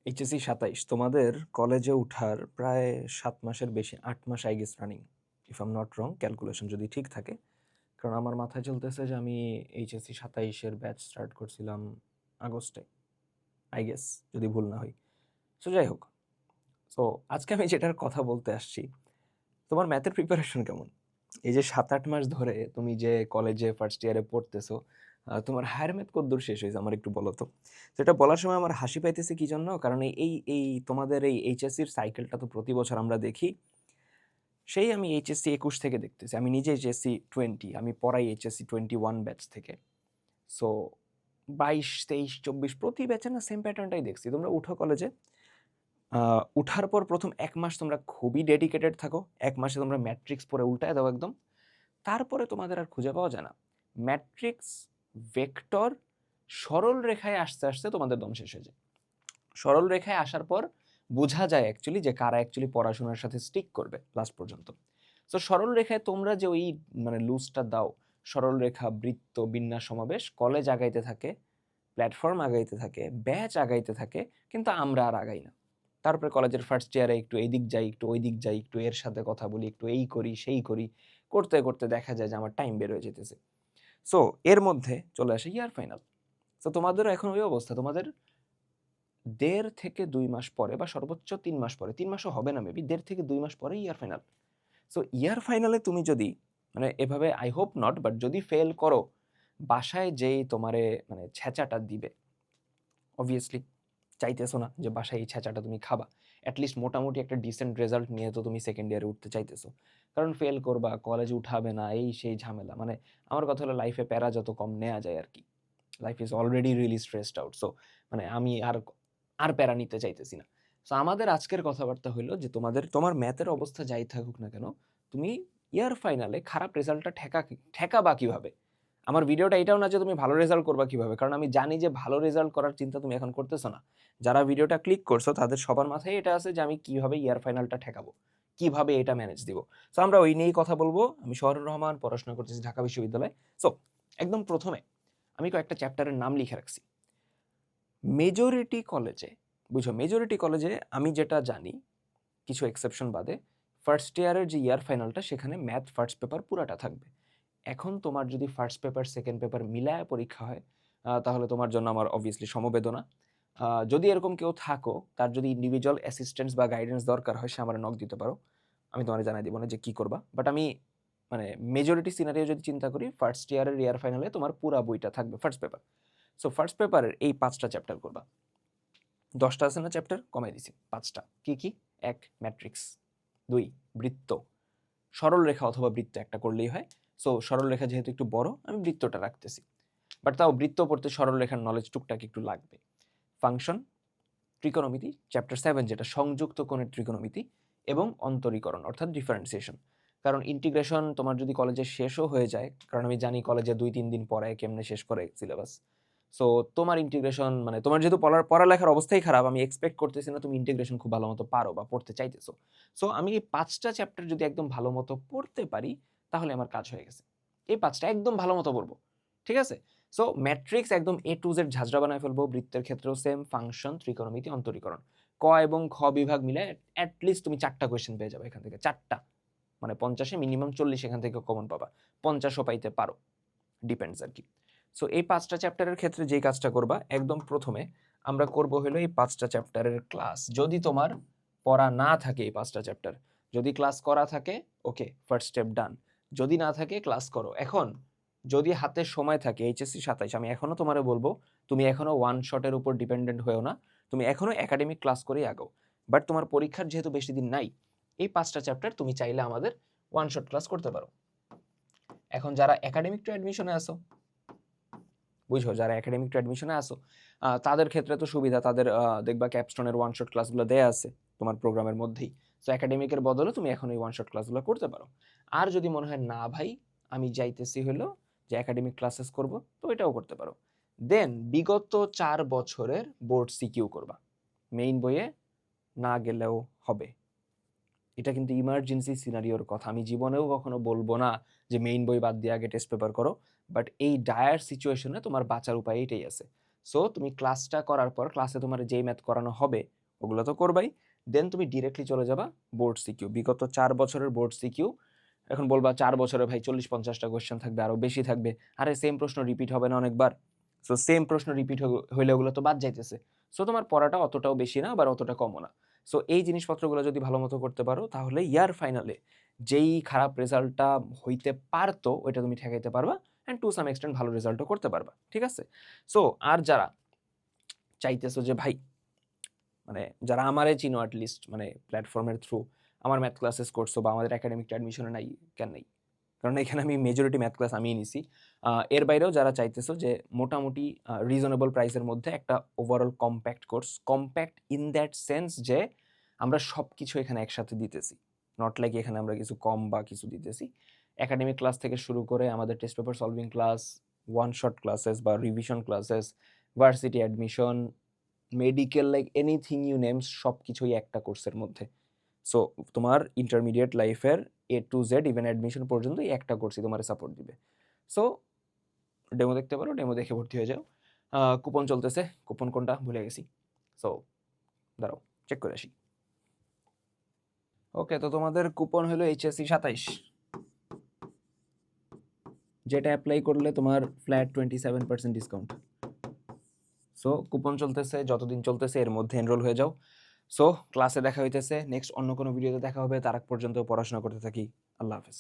HSC ২৭ তোমাদের কলেজে উঠার প্রায় ৭ মাসের বেশি, ৮ মাস I guess running, if I am not wrong, calculation যদি ঠিক থাকে। কারণ আমার মাথায় চলতেছে যে আমি এইচএসসি ২৭-এর ব্যাচ স্টার্ট করছিলাম আগস্টে, আই গেস, যদি ভুল না হই। সো যাই হোক, সো আজকে আমি যেটার কথা বলতে আসছি, তোমার ম্যাথের প্রিপারেশন কেমন? এই যে ৭-৮ মাস ধরে তুমি যে কলেজে ফার্স্ট ইয়ারে পড়তেছো, তোমার হায়ার ম্যাথ কতদূর শেষ হয়েছে আমার একটু বলো তো। তো এটা বলার সময় আমার হাসি পাইতেছে কি জন্য, কারণ এই তোমাদের এই এইচএসসির সাইকেলটা তো প্রতি বছর আমরা দেখি। সেই আমি এইচএসসি ২১ থেকে দেখতেছি, আমি নিজে এইচএসসি 20, আমি পড়াই এইচএসসি 21 ব্যাচ থেকে। সো ২২, ২৩, ২৪ প্রতি ব্যাচে না সেম প্যাটার্নটাই দেখছি। তোমরা উঠো কলেজে, উঠার পর প্রথম ১ মাস তোমরা খুবই ডেডিকেটেড থাকো, ১ মাসে তোমরা ম্যাট্রিক্স পড়ে উল্টায় দাও একদম। তারপরে তোমাদের আর খুঁজে পাওয়া যায় না। ম্যাট্রিক্স, ভেক্টর, সরল রেখায় আসতে আসতে তোমাদের দম শেষ হয়ে যায়। সরল রেখায় আসার পর বোঝা যায় অ্যাকচুয়ালি যে কারা অ্যাকচুয়ালি পড়াশোনার সাথে স্টিক করবে লাস্ট পর্যন্ত। সো সরল রেখায় তোমরা যে ওই মানে লুজটা দাও, সরল রেখা, বৃত্ত, বিন্যাস, সমাবেশ, কলেজ আগাইতে থাকে, প্ল্যাটফর্ম আগাইতে থাকে, ব্যাচ আগাইতে থাকে, কিন্তু আমরা আর আগাই না। তারপরে কলেজের ফার্স্ট ইয়ারে একটু এই দিক যাই, একটু ওই দিক যাই, একটু এর সাথে কথা বলি, একটু এই করি সেই করি, করতে করতে দেখা যায় যে আমার টাইম বের হয়ে যেতেছে। সো এর মধ্যে চলে আসে ইয়ার ফাইনাল। তো তোমাদেরও এখন ওই অবস্থা, তোমাদের ১.৫ থেকে ২ মাস পরে বা সর্বোচ্চ ৩ মাস পরে, ৩ মাসও হবে না মেবি, ১.৫ থেকে ২ মাস পরে ইয়ার ফাইনাল। সো ইয়ার ফাইনালে তুমি যদি মানে এভাবে, আই হোপ নট, বাট যদি ফেল করো, বাসায় যেই তোমারে মানে ছ্যাঁচাটা দিবে, অবভিয়াসলি চাইতেছো না যে বাসায় এই ছ্যাঁচাটা তুমি খাবা। অ্যাটলিস্ট মোটামুটি একটা ডিসেন্ট রেজাল্ট নিয়ে তো তুমি সেকেন্ড ইয়ারে উঠতে চাইতেছো। কারণ ফেল করবা, কলেজ উঠাবে না, এই সেই ঝামেলা। মানে আমার কথা হলো লাইফে প্যারা যত কম নেয়া যায় আরকি। Life is already really stressed out. So মানে আমি আর প্যারা নিতে চাইতেছি না। সো আমাদের আজকের কথাবার্তা হইলো যে তোমার ম্যাথের অবস্থা যাই থাকুক না কেন, তুমি ইয়ার ফাইনালে খারাপ রেজাল্টটা ঠেকাবা কিভাবে? আমার ভিডিওটা এটাও না যে তুমি ভালো রেজাল্ট করবা কিভাবে, কারণ আমি জানি যে ভালো রেজাল্ট করার চিন্তা তুমি এখন করতেছো না। যারা ভিডিওটা ক্লিক করছো তাদের সবার মাথায় এটা আছে যে আমি কিভাবে ইয়ার ফাইনালটা ঠেকাবো, কিভাবে এটা ম্যানেজ দিব। সো আমরা ওই নিয়েই কথা বলবো। আমি শহরুর রহমান, পড়াশোনা করতেছি ঢাকা বিশ্ববিদ্যালয়। সো একদম প্রথমে আমি কয়েকটা চ্যাপ্টারের নাম লিখে রাখছি। মেজরিটি কলেজে, বুঝো, মেজরিটি কলেজে আমি যেটা জানি, কিছু এক্সেপশন বাদে, ফার্স্ট ইয়ারের যে ইয়ার ফাইনালটা সেখানে ম্যাথ ফার্স্ট পেপার পুরাটা থাকবে। এখন তোমার যদি ফার্স্ট পেপার সেকেন্ড পেপার মিলায় পরীক্ষা হয়, তাহলে তোমার জন্য আমার অবভিয়াসলি সমবেদনা। যদি এরকম কেউ থাকো, তার যদি ইন্ডিভিজুয়াল অ্যাসিস্ট্যান্স বা গাইডেন্স দরকার হয়, সে আমার নক দিতে পারো, আমি তোমার জানাই দিব না যে কি করবা। বাট আমি মানে মেজরিটি সিনারিও যদি চিন্তা করি, ফার্স্ট ইয়ারের ইয়ার ফাইনালে তোমার পুরা বইটা থাকবে ফার্স্ট পেপার। সো ফার্স্ট পেপারের এই ৫টা চ্যাপ্টার করবা। ১০টা আছে না চ্যাপ্টার, কমাই দিছি ৫টা। কি কি? ১ ম্যাট্রিক্স, ২ বৃত্ত, সরল রেখা অথবা বৃত্ত একটা করলেই হয়। সো সরল রেখা যেহেতু একটু বড়, আমি বৃত্তটা রাখতেছি, বাট তাও বৃত্ত পড়তে সরল রেখার নলেজ টুকটাক একটু লাগবে। ফাংশন, ত্রিকোণমিতি চ্যাপ্টার ৭, যেটা সংযুক্ত কোণের ত্রিকোণমিতি, এবং অন্তরীকরণ অর্থাৎ ডিফারেন্সিয়েশন। কারণ ইন্টিগ্রেশন তোমার যদি কলেজে শেষও হয়ে যায়, কারণ আমি জানি কলেজে ২-৩ দিন পড়ায়, কেমনে শেষ করে সিলেবাস। সো তোমার ইন্টিগ্রেশন মানে তোমার যেহেতু পড়ালেখার অবস্থাই খারাপ, আমি এক্সপেক্ট করতেছি না তুমি ইন্টিগ্রেশন খুব ভালো মতো পারো বা পড়তে চাইতেছো। সো আমি এই ৫টা চ্যাপ্টার যদি একদম ভালো মতো পড়তে পারি, তাহলে আমার কাজ হয়ে গেছে। এই ৫টা একদম ভালো মতো পড়বো, ঠিক আছে? সো ম্যাট্রিক্স একদম এ টু জেড ঝাঁঝরা বানায় ফেলবো। বৃত্তের ক্ষেত্রেও সেম, ফাংশন, ত্রিকোণমিতি, অন্তরীকরণ। ক এবং খ বিভাগ মিলে অ্যাটলিস্ট তুমি ৪টা কোয়েশ্চেন পেয়ে যাবে এখান থেকে, ৪টা। মানে ৫০-এ মিনিমাম ৪০ এখান থেকে কমন পাবা, ৫০ও পাইতে পারো, ডিপেন্ডস আর কি। সো এই ৫টা চ্যাপ্টারের ক্ষেত্রে যেই কাজটা করবা, একদম প্রথমে আমরা করব হলো এই ৫টা চ্যাপ্টারের ক্লাস। যদি তোমার পড়া না থাকে এই ৫টা চ্যাপ্টার, যদি ক্লাস করা থাকে, ওকে, ফার্স্ট স্টেপ ডান। যদি না থাকে, ক্লাস করো। এখন যদি হাতে সময় থাকে, এইচএসসি ২৭, আমি এখনো তোমারে বলবো, তুমি এখনো ওয়ান শটের উপর ডিপেন্ডেন্ট হয়েও না, তুমি এখনো একাডেমিক ক্লাস করেই আগাও। বাট তোমার পরীক্ষার যেহেতু বেশি দিন নাই, এই ৫টা চ্যাপ্টার তুমি চাইলে আমাদের ওয়ান শট ক্লাস করতে পারো। এখন যারা একাডেমিক টু অ্যাডমিশনে আসো, বুঝো, যারা একাডেমিক টু অ্যাডমিশনে আসো, তাদের ক্ষেত্রে তো সুবিধা, তাদের দেখবা ক্যাপস্টোনের ওয়ান শট ক্লাসগুলো দেয়া আছে তোমার প্রোগ্রামের মধ্যেই। সো একাডেমিকের বদলে তুমি এখন এই ওয়ান শট ক্লাসগুলো করতে পারো। আর যদি মনে হয় না ভাই, আমি যাইতেছি হলো যে একাডেমিক ক্লাসেস করব, তো এটাও করতে পারো। দেন বিগত ৪ বছরের বোর্ড সিকিউ করবা, মেইন বইয়ে না গেলেও হবে। এটা কিন্তু ইমার্জেন্সি সিনারিওর কথা, আমি জীবনেও কখনো বলবো না যে মেইন বই বাদ দিয়ে আগে টেস্ট পেপার করো। বাট এই ডায়ার সিচুয়েশনে তোমার বাঁচার উপায় এটাই আছে। সো তুমি ক্লাসটা করার পর ক্লাসে তোমার যেই ম্যাথ করানো হবে ওগুলো তো করবাই, দেন তুমি ডিরেক্টলি চলে যাবা বোর্ড সিকিউ, বিগত 4 বছরের বোর্ড সিকিউ। এখন বলবা 4 বছরে ভাই 40-50টা কোয়েশ্চেন থাকবে, আরো বেশি থাকবে। আরে সেম প্রশ্ন রিপিট হবে না অনেকবার? সো সেম প্রশ্ন রিপিট হইলে ওগুলো তো বাদ যাইতেছে। সো তোমার পড়াটা অতটাও বেশি না, আবার অতটা কমও না। সো এই জিনিসপত্রগুলো যদি ভালো মতো করতে পারো তাহলে ইয়ার ফাইনালে যেই খারাপ রেজাল্টটা হইতে পারতো ওইটা তুমি ঠেকাইতে পারবা, অ্যান্ড টু সাম এক্সটেন্ট ভালো রেজাল্টও করতে পারবা। ঠিক আছে? সো আর যারা চাইতেছো যে ভাই, মানে যারা আমারে চিনো লিস্ট, মানে প্ল্যাটফর্মের থ্রু আমার ম্যাথ ক্লাসেস করছো বা আমাদের একাডেমিক অ্যাডমিশনে নাই, কেন নাই? কারণ এখানে আমি মেজরিটি ম্যাথ ক্লাস আমিই নিছি। এর বাইরেও যারা চাইতেছো যে মোটামুটি রিজনেবল প্রাইসের মধ্যে একটা overall compact course, compact in that sense যে আমরা সব কিছু এখানে একসাথে দিতেছি, নট লাইক এখানে আমরা কিছু কম বা কিছু দিতেছি। একাডেমিক ক্লাস থেকে শুরু করে আমাদের test paper solving class, one shot classes বা revision classes, varsity admission, medical, like anything you names, সব কিছুই একটা কোর্সের মধ্যে। সো তোমার ইন্টারমিডিয়েট লাইফের A to Z even admission পর্যন্ত এই একটা কোর্সই তোমার সাপোর্ট দিবে। সো ডেমো দেখতে পারো, ডেমো দেখে ভর্তি হয়ে যাও। কুপন চলতেছে, কুপন কোনটা ভুলে গেছি। সো দাঁড়াও চেক করে আসি। ওকে, তো তোমাদের কুপন হলো HSC 27, যেটা অ্যাপ্লাই করলে তোমার ফ্ল্যাট 27% ডিসকাউন্ট। সো কুপন চলতেছে, যতদিন চলতেছে এর মধ্যে এনরোল হয়ে যাও। সো ক্লাসে দেখা হইতেছে, নেক্সট অন্য কোনো ভিডিওতে দেখা হবে। তার আগ পর্যন্ত পড়াশোনা করতে থাকি। আল্লাহ হাফেজ।